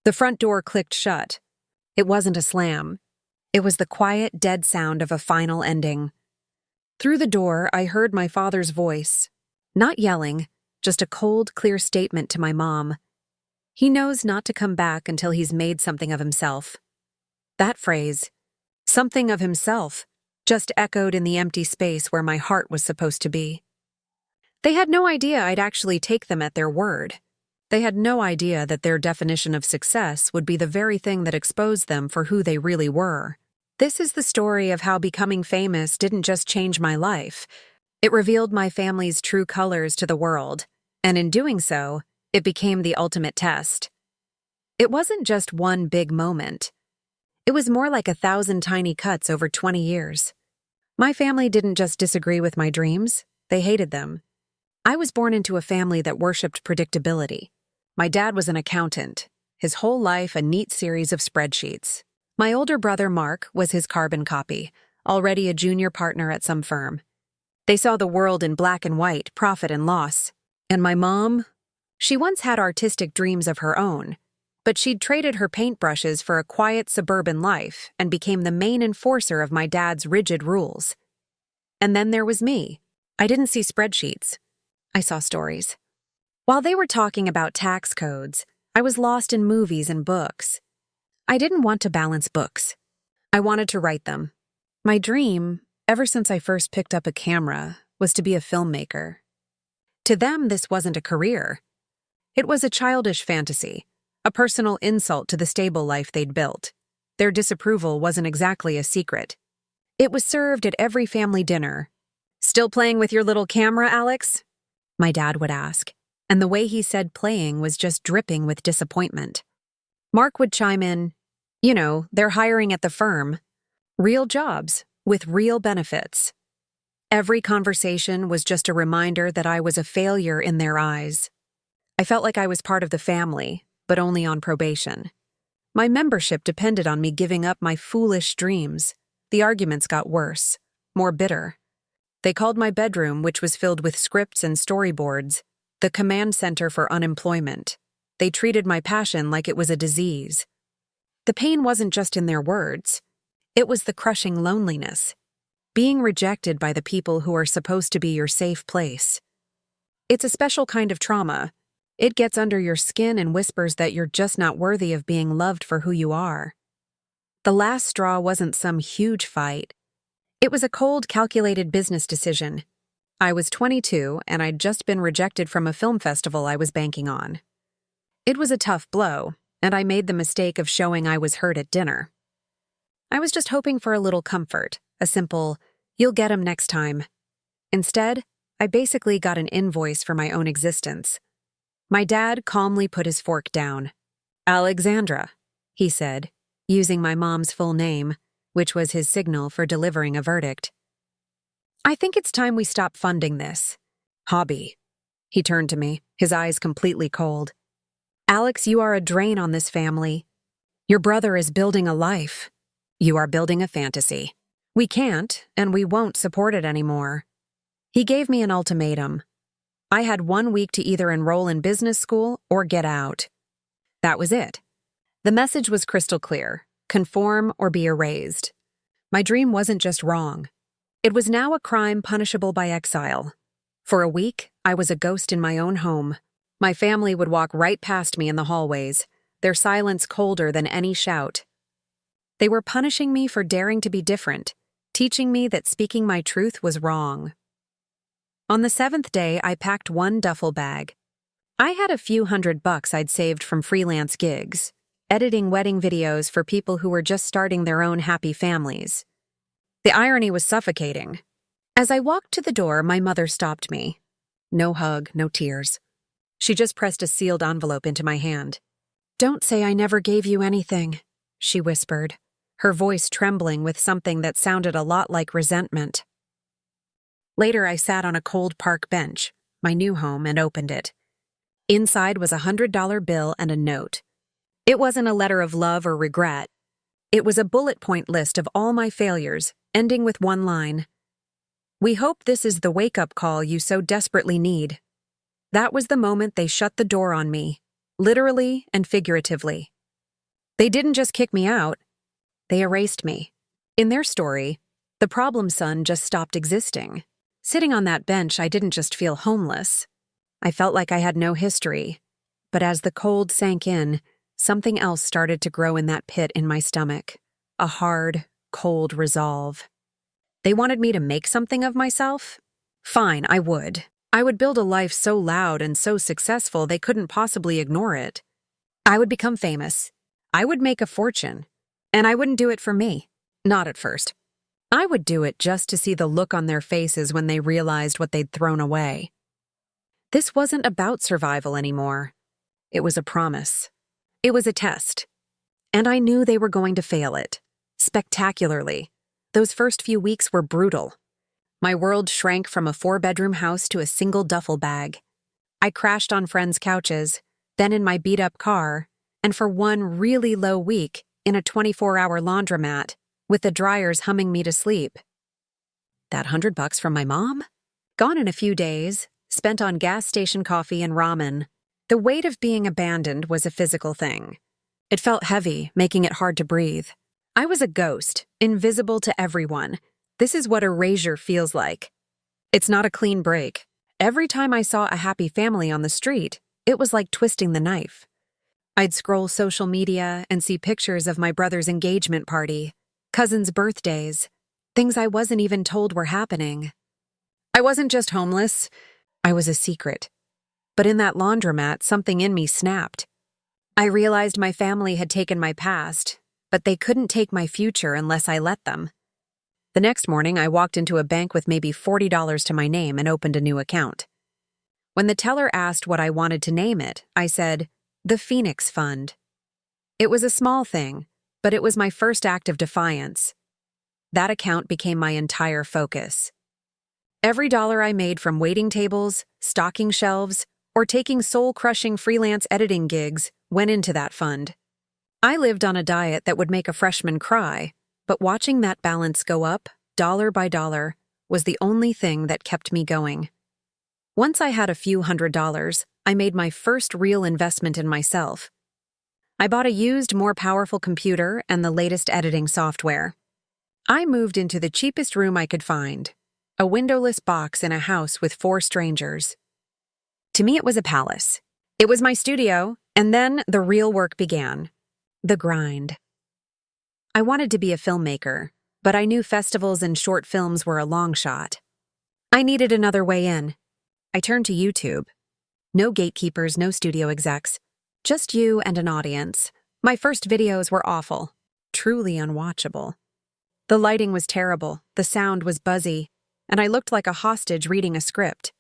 The front door clicked shut. It wasn't a slam. It was the quiet, dead sound of a final ending. Through the door, I heard my father's voice. Not yelling, just a cold, clear statement to my mom. He knows not to come back until he's made something of himself. That phrase, something of himself, just echoed in the empty space where my heart was supposed to be. They had no idea I'd actually take them at their word. They had no idea that their definition of success would be the very thing that exposed them for who they really were. This is the story of how becoming famous didn't just change my life. It revealed my family's true colors to the world, and in doing so, it became the ultimate test. It wasn't just one big moment. It was more like 1,000 tiny cuts over 20 years. My family didn't just disagree with my dreams, they hated them. I was born into a family that worshipped predictability. My dad was an accountant, his whole life a neat series of spreadsheets. My older brother, Mark, was his carbon copy, already a junior partner at some firm. They saw the world in black and white, profit and loss. And my mom? She once had artistic dreams of her own, but she'd traded her paintbrushes for a quiet suburban life and became the main enforcer of my dad's rigid rules. And then there was me. I didn't see spreadsheets. I saw stories. While they were talking about tax codes, I was lost in movies and books. I didn't want to balance books. I wanted to write them. My dream, ever since I first picked up a camera, was to be a filmmaker. To them, this wasn't a career. It was a childish fantasy, a personal insult to the stable life they'd built. Their disapproval wasn't exactly a secret. It was served at every family dinner. "Still playing with your little camera, Alex?" my dad would ask, and the way he said playing was just dripping with disappointment. Mark would chime in, "You know, they're hiring at the firm. Real jobs, with real benefits." Every conversation was just a reminder that I was a failure in their eyes. I felt like I was part of the family, but only on probation. My membership depended on me giving up my foolish dreams. The arguments got worse, more bitter. They called my bedroom, which was filled with scripts and storyboards, the command center for unemployment. They treated my passion like it was a disease. The pain wasn't just in their words. It was the crushing loneliness. Being rejected by the people who are supposed to be your safe place. It's a special kind of trauma. It gets under your skin and whispers that you're just not worthy of being loved for who you are. The last straw wasn't some huge fight. It was a cold, calculated business decision. I was 22, and I'd just been rejected from a film festival I was banking on. It was a tough blow, and I made the mistake of showing I was hurt at dinner. I was just hoping for a little comfort, a simple, "You'll get 'em next time." Instead, I basically got an invoice for my own existence. My dad calmly put his fork down. "Alexandra," he said, using my mom's full name, which was his signal for delivering a verdict. "I think it's time we stop funding this hobby." He turned to me, his eyes completely cold. "Alex, you are a drain on this family. Your brother is building a life. You are building a fantasy. We can't, and we won't support it anymore." He gave me an ultimatum. I had 1 week to either enroll in business school or get out. That was it. The message was crystal clear: conform or be erased. My dream wasn't just wrong. It was now a crime punishable by exile. For a week, I was a ghost in my own home. My family would walk right past me in the hallways, their silence colder than any shout. They were punishing me for daring to be different, teaching me that speaking my truth was wrong. On the 7th day, I packed one duffel bag. I had a few $100 I'd saved from freelance gigs, editing wedding videos for people who were just starting their own happy families. The irony was suffocating. As I walked to the door, my mother stopped me. No hug, no tears. She just pressed a sealed envelope into my hand. "Don't say I never gave you anything," she whispered, her voice trembling with something that sounded a lot like resentment. Later, I sat on a cold park bench, my new home, and opened it. Inside was a $100 bill and a note. It wasn't a letter of love or regret. It was a bullet point list of all my failures, ending with one line: "We hope this is the wake-up call you so desperately need." That was the moment they shut the door on me, literally and figuratively. They didn't just kick me out, they erased me. In their story, the problem son just stopped existing. Sitting on that bench, I didn't just feel homeless. I felt like I had no history. But as the cold sank in, something else started to grow in that pit in my stomach. A hard, cold resolve. They wanted me to make something of myself? Fine, I would. I would build a life so loud and so successful they couldn't possibly ignore it. I would become famous. I would make a fortune. And I wouldn't do it for me. Not at first. I would do it just to see the look on their faces when they realized what they'd thrown away. This wasn't about survival anymore. It was a promise. It was a test. And I knew they were going to fail it. Spectacularly. Those first few weeks were brutal. My world shrank from a 4-bedroom house to a single duffel bag. I crashed on friends' couches, then in my beat-up car, and for one really low week, in a 24-hour laundromat, with the dryers humming me to sleep. That $100 from my mom? Gone in a few days, spent on gas station coffee and ramen. The weight of being abandoned was a physical thing. It felt heavy, making it hard to breathe. I was a ghost, invisible to everyone. This is what erasure feels like. It's not a clean break. Every time I saw a happy family on the street, it was like twisting the knife. I'd scroll social media and see pictures of my brother's engagement party, cousins' birthdays, things I wasn't even told were happening. I wasn't just homeless, I was a secret. But in that laundromat, something in me snapped. I realized my family had taken my past, but they couldn't take my future unless I let them. The next morning, I walked into a bank with maybe $40 to my name and opened a new account. When the teller asked what I wanted to name it, I said, "The Phoenix Fund." It was a small thing, but it was my first act of defiance. That account became my entire focus. Every dollar I made from waiting tables, stocking shelves, or taking soul-crushing freelance editing gigs went into that fund. I lived on a diet that would make a freshman cry, but watching that balance go up, dollar by dollar, was the only thing that kept me going. Once I had a few $100s, I made my first real investment in myself. I bought a used, more powerful computer and the latest editing software. I moved into the cheapest room I could find, a windowless box in a house with 4 strangers. To me, it was a palace. It was my studio, and then the real work began. The grind. I wanted to be a filmmaker, but I knew festivals and short films were a long shot. I needed another way in. I turned to YouTube. No gatekeepers, no studio execs. Just you and an audience. My first videos were awful. Truly unwatchable. The lighting was terrible, the sound was buzzy, and I looked like a hostage reading a script.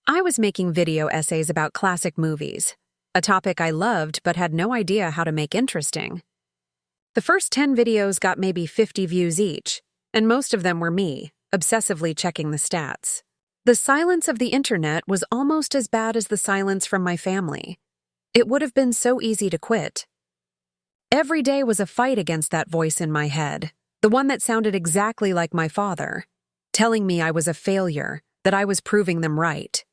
I was making video essays about classic movies, a topic I loved but had no idea how to make interesting. The first 10 videos got maybe 50 views each, and most of them were me, obsessively checking the stats. The silence of the internet was almost as bad as the silence from my family. It would have been so easy to quit. Every day was a fight against that voice in my head, the one that sounded exactly like my father, telling me I was a failure, that I was proving them right.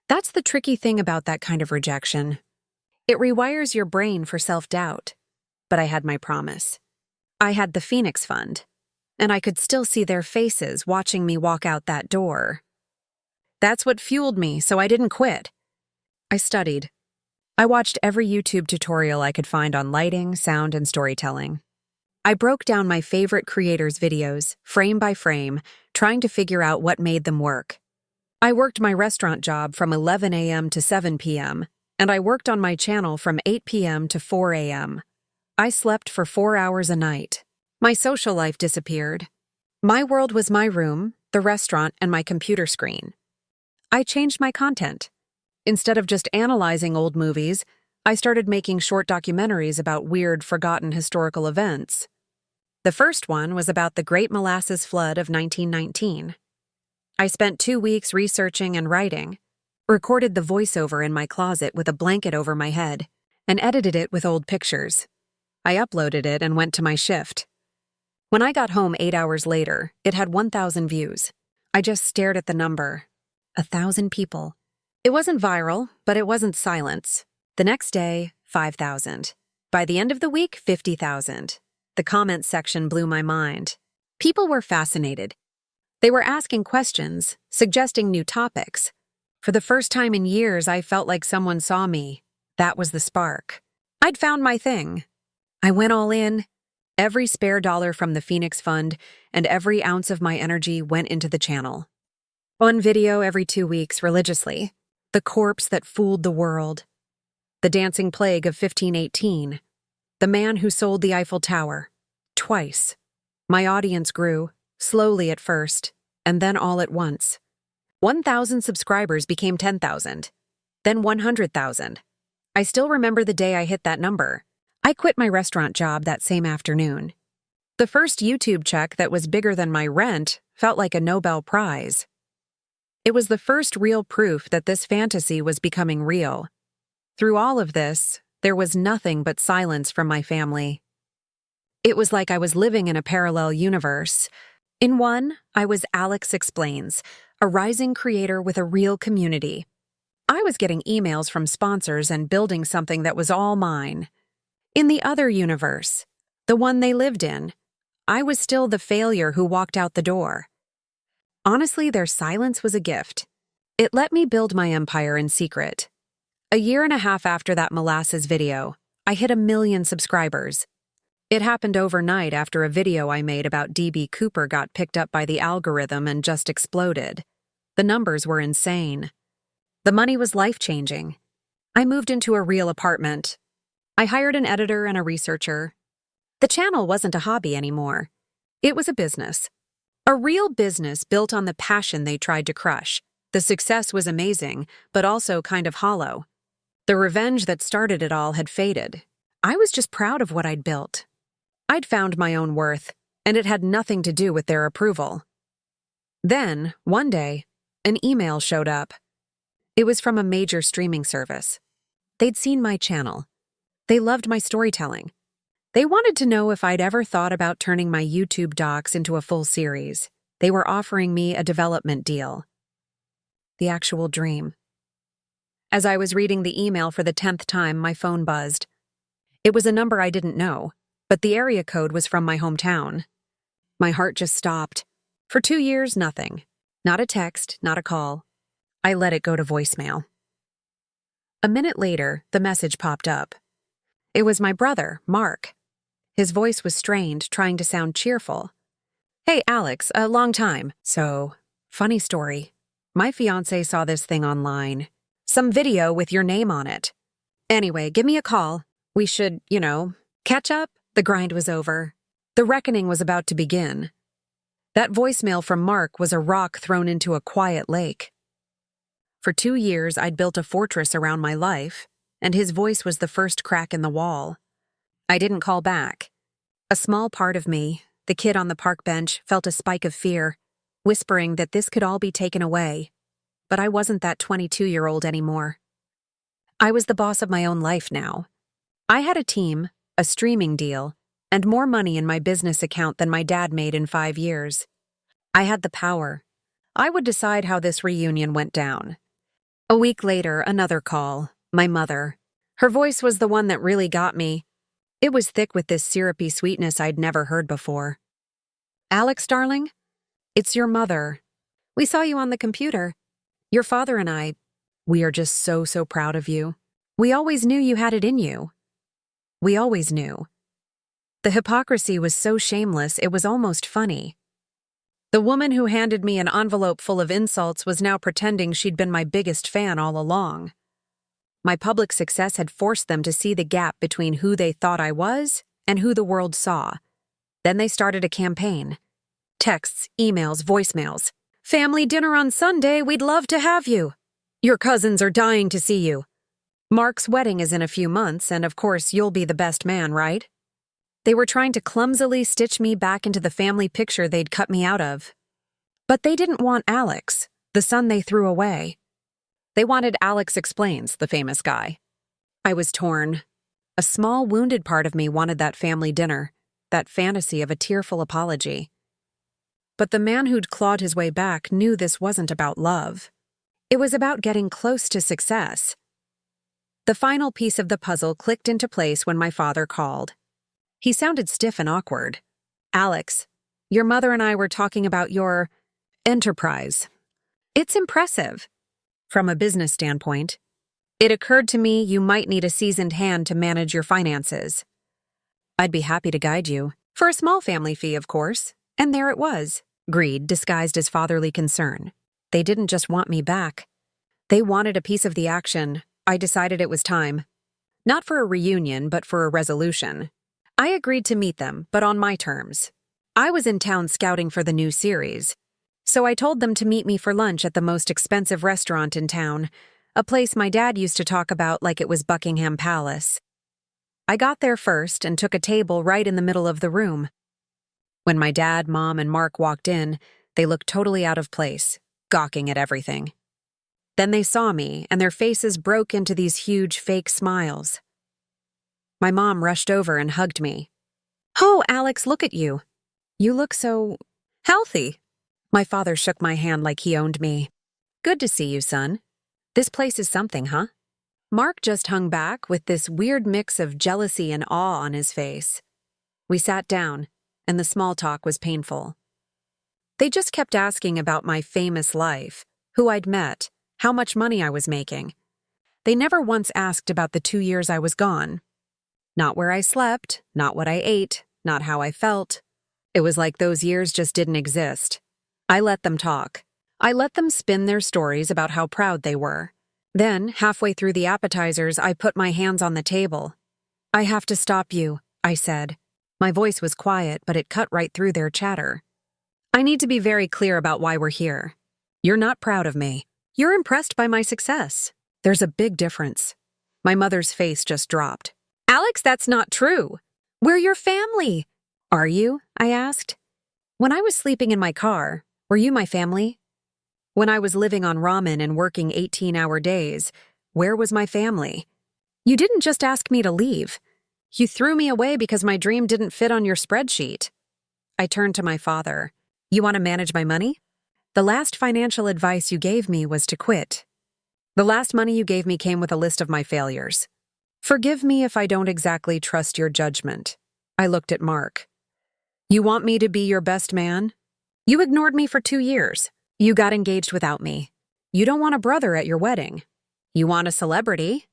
That's the tricky thing about that kind of rejection. It rewires your brain for self-doubt. But I had my promise. I had the Phoenix Fund, and I could still see their faces watching me walk out that door. That's what fueled me, so I didn't quit. I studied. I watched every YouTube tutorial I could find on lighting, sound, and storytelling. I broke down my favorite creators' videos, frame by frame, trying to figure out what made them work. I worked my restaurant job from 11 a.m. to 7 p.m., and I worked on my channel from 8 p.m. to 4 a.m. I slept for 4 hours a night. My social life disappeared. My world was my room, the restaurant, and my computer screen. I changed my content. Instead of just analyzing old movies, I started making short documentaries about weird, forgotten historical events. The first one was about the Great Molasses Flood of 1919. I spent 2 weeks researching and writing, recorded the voiceover in my closet with a blanket over my head, and edited it with old pictures. I uploaded it and went to my shift. When I got home 8 hours later, it had 1,000 views. I just stared at the number. 1,000 people. It wasn't viral, but it wasn't silence. The next day, 5,000. By the end of the week, 50,000. The comments section blew my mind. People were fascinated. They were asking questions, suggesting new topics. For the first time in years, I felt like someone saw me. That was the spark. I'd found my thing. I went all in. Every spare dollar from the Phoenix Fund and every ounce of my energy went into the channel. On video every 2 weeks religiously. The corpse that fooled the world. The dancing plague of 1518. The man who sold the Eiffel Tower. Twice. My audience grew, slowly at first, and then all at once. 1,000 subscribers became 10,000. Then 100,000. I still remember the day I hit that number. I quit my restaurant job that same afternoon. The first YouTube check that was bigger than my rent felt like a Nobel Prize. It was the first real proof that this fantasy was becoming real. Through all of this, there was nothing but silence from my family. It was like I was living in a parallel universe. In one, I was Alex Explains, a rising creator with a real community. I was getting emails from sponsors and building something that was all mine. In the other universe, the one they lived in, I was still the failure who walked out the door. Honestly, their silence was a gift. It let me build my empire in secret. A year and a half after that molasses video, I hit 1 million subscribers. It happened overnight after a video I made about DB Cooper got picked up by the algorithm and just exploded. The numbers were insane. The money was life-changing. I moved into a real apartment. I hired an editor and a researcher. The channel wasn't a hobby anymore. It was a business. A real business built on the passion they tried to crush. The success was amazing, but also kind of hollow. The revenge that started it all had faded. I was just proud of what I'd built. I'd found my own worth, and it had nothing to do with their approval. Then, one day, an email showed up. It was from a major streaming service. They'd seen my channel. They loved my storytelling. They wanted to know if I'd ever thought about turning my YouTube docs into a full series. They were offering me a development deal. The actual dream. As I was reading the email for the 10th time, my phone buzzed. It was a number I didn't know, but the area code was from my hometown. My heart just stopped. For 2 years, nothing. Not a text, not a call. I let it go to voicemail. A minute later, the message popped up. It was my brother, Mark. His voice was strained, trying to sound cheerful. Hey, Alex, a long time. So, funny story. My fiancé saw this thing online. Some video with your name on it. Anyway, give me a call. We should, catch up. The grind was over. The reckoning was about to begin. That voicemail from Mark was a rock thrown into a quiet lake. For 2 years, I'd built a fortress around my life, and his voice was the first crack in the wall. I didn't call back. A small part of me, the kid on the park bench, felt a spike of fear, whispering that this could all be taken away. But I wasn't that 22-year-old anymore. I was the boss of my own life now. I had a team, a streaming deal, and more money in my business account than my dad made in 5 years. I had the power. I would decide how this reunion went down. A week later, another call. My mother. Her voice was the one that really got me. It was thick with this syrupy sweetness I'd never heard before. Alex, darling? It's your mother. We saw you on the computer. Your father and I, we are just so proud of you. We always knew you had it in you. We always knew. The hypocrisy was so shameless it was almost funny. The woman who handed me an envelope full of insults was now pretending she'd been my biggest fan all along. My public success had forced them to see the gap between who they thought I was and who the world saw. Then they started a campaign. Texts, emails, voicemails. Family dinner on Sunday, we'd love to have you. Your cousins are dying to see you. Mark's wedding is in a few months, and of course you'll be the best man, right? They were trying to clumsily stitch me back into the family picture they'd cut me out of. But they didn't want Alex, the son they threw away. They wanted Alex Explains, the famous guy. I was torn. A small, wounded part of me wanted that family dinner, that fantasy of a tearful apology. But the man who'd clawed his way back knew this wasn't about love. It was about getting close to success. The final piece of the puzzle clicked into place when my father called. He sounded stiff and awkward. "Alex, your mother and I were talking about your enterprise. It's impressive. From a business standpoint, it occurred to me you might need a seasoned hand to manage your finances. I'd be happy to guide you. For a small family fee, of course." And there it was. Greed disguised as fatherly concern. They didn't just want me back. They wanted a piece of the action. I decided it was time. Not for a reunion, but for a resolution. I agreed to meet them, but on my terms. I was in town scouting for the new series, so I told them to meet me for lunch at the most expensive restaurant in town, a place my dad used to talk about like it was Buckingham Palace. I got there first and took a table right in the middle of the room. When my dad, Mom, and Mark walked in, they looked totally out of place, gawking at everything. Then they saw me, and their faces broke into these huge fake smiles. My mom rushed over and hugged me. "Oh, Alex, look at you. You look so healthy." My father shook my hand like he owned me. "Good to see you, son. This place is something, huh?" Mark just hung back with this weird mix of jealousy and awe on his face. We sat down, and the small talk was painful. They just kept asking about my famous life, who I'd met, how much money I was making. They never once asked about the 2 years I was gone. Not where I slept, not what I ate, not how I felt. It was like those years just didn't exist. I let them talk. I let them spin their stories about how proud they were. Then, halfway through the appetizers, I put my hands on the table. "I have to stop you," I said. My voice was quiet, but it cut right through their chatter. "I need to be very clear about why we're here. You're not proud of me. You're impressed by my success. There's a big difference." My mother's face just dropped. "Alex, that's not true. We're your family." "Are you?" I asked. "When I was sleeping in my car, were you my family? When I was living on ramen and working 18-hour days, where was my family? You didn't just ask me to leave. You threw me away because my dream didn't fit on your spreadsheet." I turned to my father. "You want to manage my money? The last financial advice you gave me was to quit. The last money you gave me came with a list of my failures. Forgive me if I don't exactly trust your judgment." I looked at Mark. "You want me to be your best man? You ignored me for 2 years. You got engaged without me. You don't want a brother at your wedding. You want a celebrity."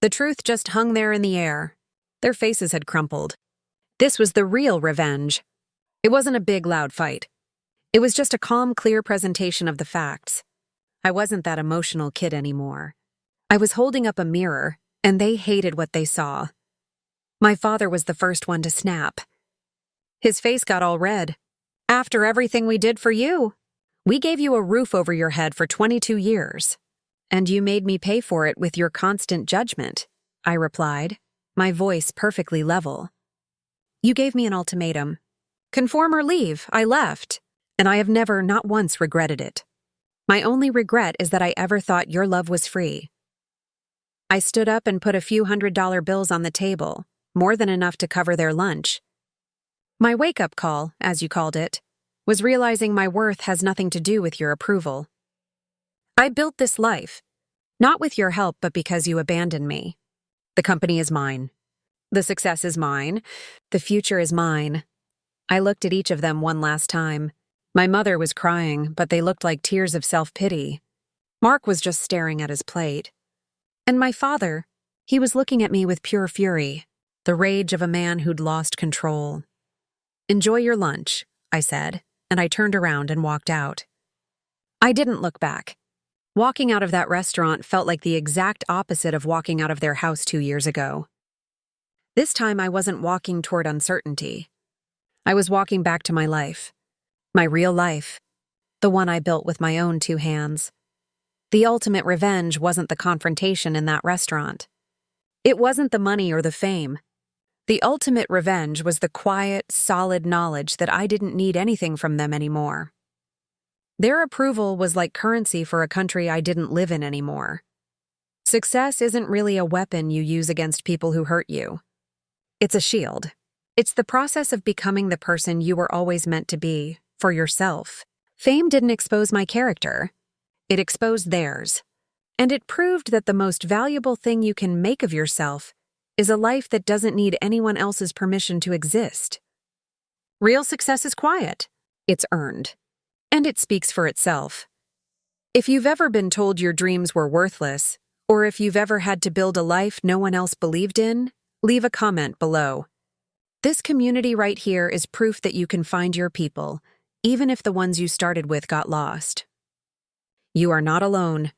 The truth just hung there in the air. Their faces had crumpled. This was the real revenge. It wasn't a big, loud fight. It was just a calm, clear presentation of the facts. I wasn't that emotional kid anymore. I was holding up a mirror, and they hated what they saw. My father was the first one to snap. His face got all red. "After everything we did for you, we gave you a roof over your head for 22 years. And you made me pay for it with your constant judgment," I replied, my voice perfectly level. "You gave me an ultimatum. Conform or leave, I left, and I have never, not once, regretted it. My only regret is that I ever thought your love was free." I stood up and put a few $100 bills on the table, more than enough to cover their lunch. My wake-up call, as you called it, was realizing my worth has nothing to do with your approval. I built this life, not with your help, but because you abandoned me. The company is mine. The success is mine. The future is mine. I looked at each of them one last time. My mother was crying, but they looked like tears of self-pity. Mark was just staring at his plate. And my father, he was looking at me with pure fury, the rage of a man who'd lost control. "Enjoy your lunch," I said, and I turned around and walked out. I didn't look back. Walking out of that restaurant felt like the exact opposite of walking out of their house 2 years ago. This time I wasn't walking toward uncertainty. I was walking back to my life. My real life. The one I built with my own 2 hands. The ultimate revenge wasn't the confrontation in that restaurant. It wasn't the money or the fame. The ultimate revenge was the quiet, solid knowledge that I didn't need anything from them anymore. Their approval was like currency for a country I didn't live in anymore. Success isn't really a weapon you use against people who hurt you. It's a shield. It's the process of becoming the person you were always meant to be, for yourself. Fame didn't expose my character. It exposed theirs. And it proved that the most valuable thing you can make of yourself is a life that doesn't need anyone else's permission to exist. Real success is quiet. It's earned. And it speaks for itself. If you've ever been told your dreams were worthless, or if you've ever had to build a life no one else believed in, leave a comment below. This community right here is proof that you can find your people, even if the ones you started with got lost. You are not alone.